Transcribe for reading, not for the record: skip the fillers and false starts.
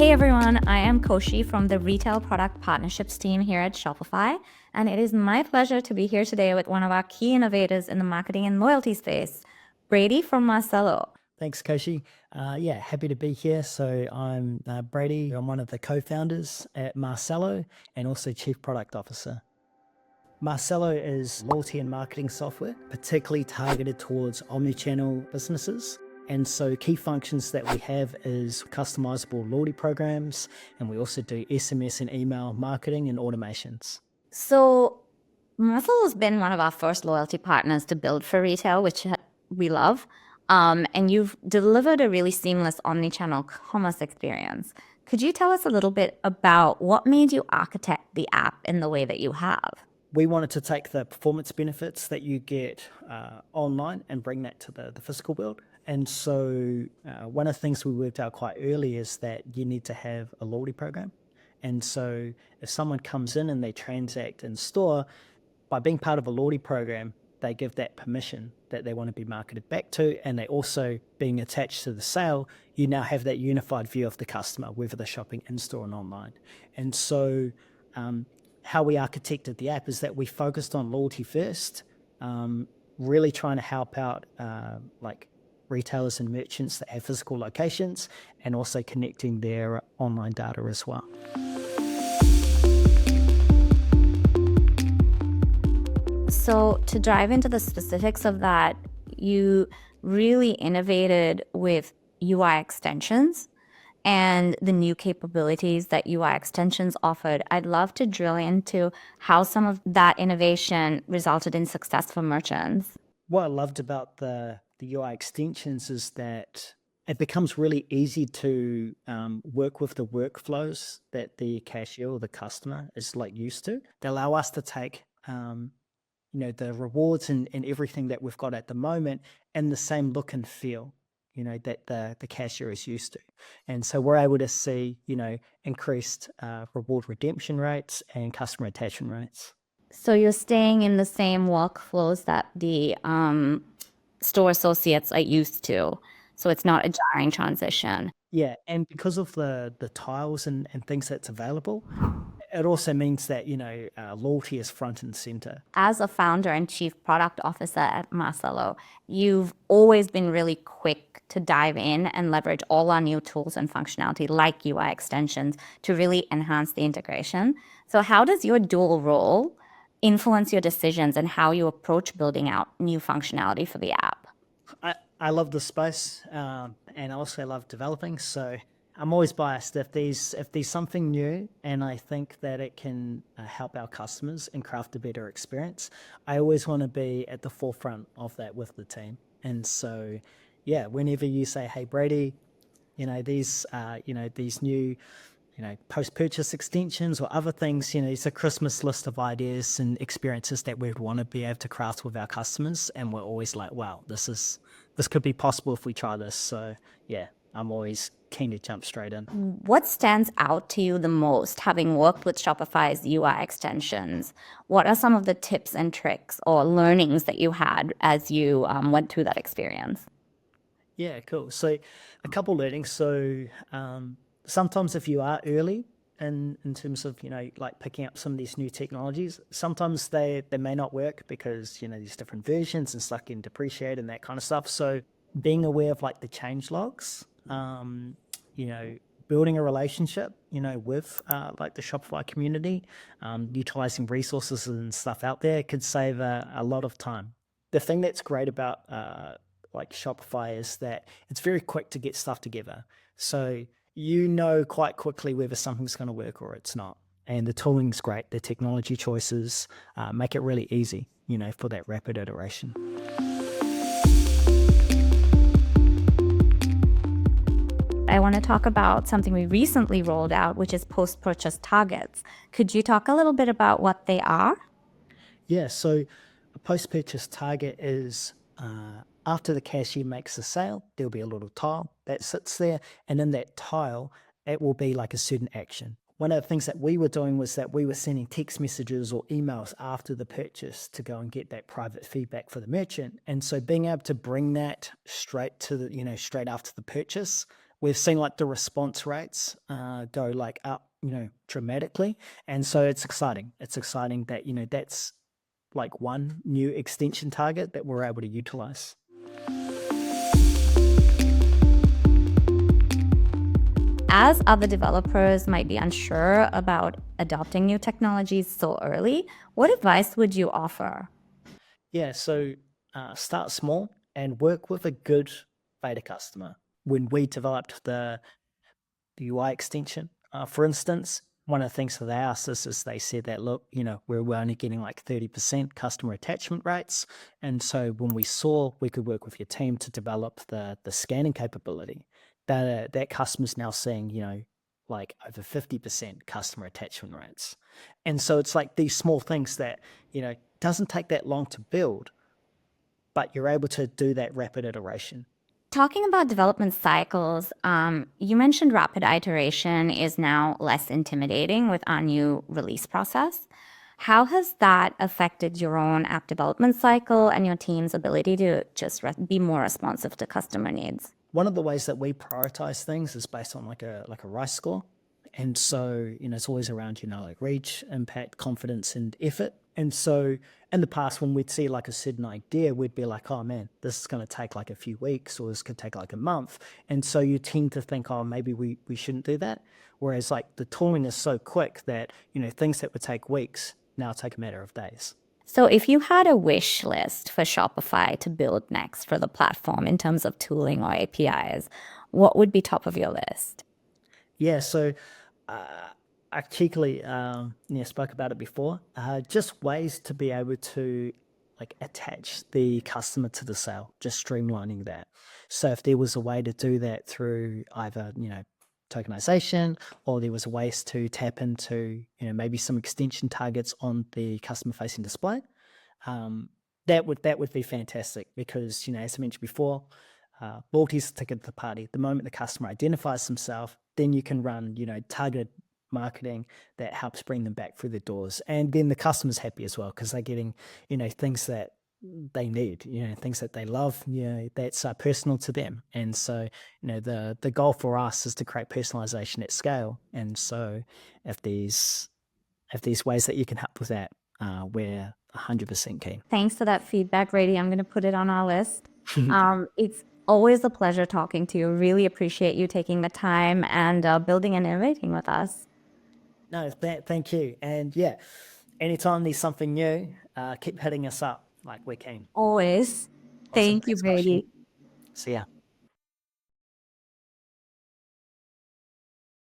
Hey everyone, I am Koshi from the Retail Product Partnerships team here at Shopify, and it is my pleasure to be here today with one of our key innovators in the marketing and loyalty space, Brady from Marsello. Thanks, Koshi. Happy to be here. So I'm Brady. I'm one of the co-founders at Marsello and also Chief Product Officer. Marsello is loyalty and marketing software, particularly targeted towards omnichannel businesses. And so key functions that we have is customizable loyalty programs, and we also do SMS and email marketing and automations. So Marsello has been one of our first loyalty partners to build for retail, which we love. And you've delivered a really seamless omnichannel commerce experience. Could you tell us a little bit about what made you architect the app in the way that you have? We wanted to take the performance benefits that you get online and bring that to the physical world. And so one of the things we worked out quite early is that you need to have a loyalty program. And so if someone comes in and they transact in store, by being part of a loyalty program, they give that permission that they want to be marketed back to, and they also, being attached to the sale, you now have that unified view of the customer, whether they're shopping in-store and online. And so how we architected the app is that we focused on loyalty first, really trying to help out like retailers and merchants that have physical locations, and also connecting their online data as well. So to dive into the specifics of that, you really innovated with UI extensions and the new capabilities that UI extensions offered. I'd love to drill into how some of that innovation resulted in success for merchants. What I loved about the UI extensions is that it becomes really easy to work with the workflows that the cashier or the customer is like used to. They allow us to take the rewards and everything that we've got at the moment and the same look and feel, that the cashier is used to. And so we're able to see, increased reward redemption rates and customer attachment rates. So you're staying in the same workflows that the store associates are used to. So it's not a jarring transition. Yeah, and because of the tiles and things that's available, it also means that, loyalty is front and center. As a founder and chief product officer at Marsello, you've always been really quick to dive in and leverage all our new tools and functionality like UI extensions to really enhance the integration. So how does your dual role influence your decisions and how you approach building out new functionality for the app? I love the space, and I also love developing. So I'm always biased if there's something new, and I think that it can help our customers and craft a better experience. I always want to be at the forefront of that with the team. And so, yeah, whenever you say, "Hey, Brady, these new post-purchase extensions or other things, it's a Christmas list of ideas and experiences that we'd want to be able to craft with our customers." And we're always like, wow, this could be possible if we try this. So yeah, I'm always keen to jump straight in. What stands out to you the most, having worked with Shopify's UI extensions? What are some of the tips and tricks or learnings that you had as you went through that experience? Yeah, cool. So a couple learnings. So sometimes if you are early in terms of, like picking up some of these new technologies, sometimes they may not work because, there's different versions and stuff getting depreciated and that kind of stuff. So being aware of like the change logs, building a relationship, with like the Shopify community, utilizing resources and stuff out there could save a lot of time. The thing that's great about like Shopify is that it's very quick to get stuff together. So quite quickly whether something's going to work or it's not. And the tooling's great. The technology choices make it really easy, for that rapid iteration. I want to talk about something we recently rolled out, which is post-purchase targets. Could you talk a little bit about what they are? Yeah, so a post-purchase target is after the cashier makes the sale, there'll be a little tile that sits there, and in that tile, it will be like a certain action. One of the things that we were doing was that we were sending text messages or emails after the purchase to go and get that private feedback for the merchant. And so being able to bring that straight to straight after the purchase we've seen like the response rates go like up, dramatically. And so it's exciting. It's exciting that, that's like one new extension target that we're able to utilize. As other developers might be unsure about adopting new technologies so early, what advice would you offer? Yeah, so start small and work with a good beta customer. When we developed the UI extension, for instance, one of the things that they asked us is they said that, look, we're only getting like 30% customer attachment rates. And so when we saw we could work with your team to develop the scanning capability, that customer's now seeing, like over 50% customer attachment rates. And so it's like these small things that, doesn't take that long to build, but you're able to do that rapid iteration. Talking about development cycles, you mentioned rapid iteration is now less intimidating with our new release process. How has that affected your own app development cycle and your team's ability to just be more responsive to customer needs? One of the ways that we prioritize things is based on like a RICE score. And so, it's always around, like reach, impact, confidence, and effort. And so in the past, when we'd see like a certain idea, we'd be like, oh man, this is going to take like a few weeks or this could take like a month. And so you tend to think, oh, maybe we shouldn't do that. Whereas like the tooling is so quick that, things that would take weeks now take a matter of days. So, if you had a wish list for Shopify to build next for the platform in terms of tooling or APIs, what would be top of your list? Yeah, so I cheekily spoke about it before. Just ways to be able to like attach the customer to the sale, just streamlining that. So if there was a way to do that through either tokenization, or there was ways to tap into maybe some extension targets on the customer facing display, um, that would be fantastic because as I mentioned before, loyalty is the ticket to the party. The moment the customer identifies themselves, then you can run targeted marketing that helps bring them back through the doors, and then the customer's happy as well because they're getting things that they need, things that they love, that's personal to them. And so the goal for us is to create personalization at scale. And so if there's ways that you can help with that, we're 100% keen. Thanks for that feedback, Brady. I'm going to put it on our list. It's always a pleasure talking to you. Really appreciate you taking the time and building and innovating with us. No, thank you. And yeah, anytime there's something new, keep hitting us up. Like we're keen. Always. Awesome. Thank you, Thanks, Gosh. Brady. See ya.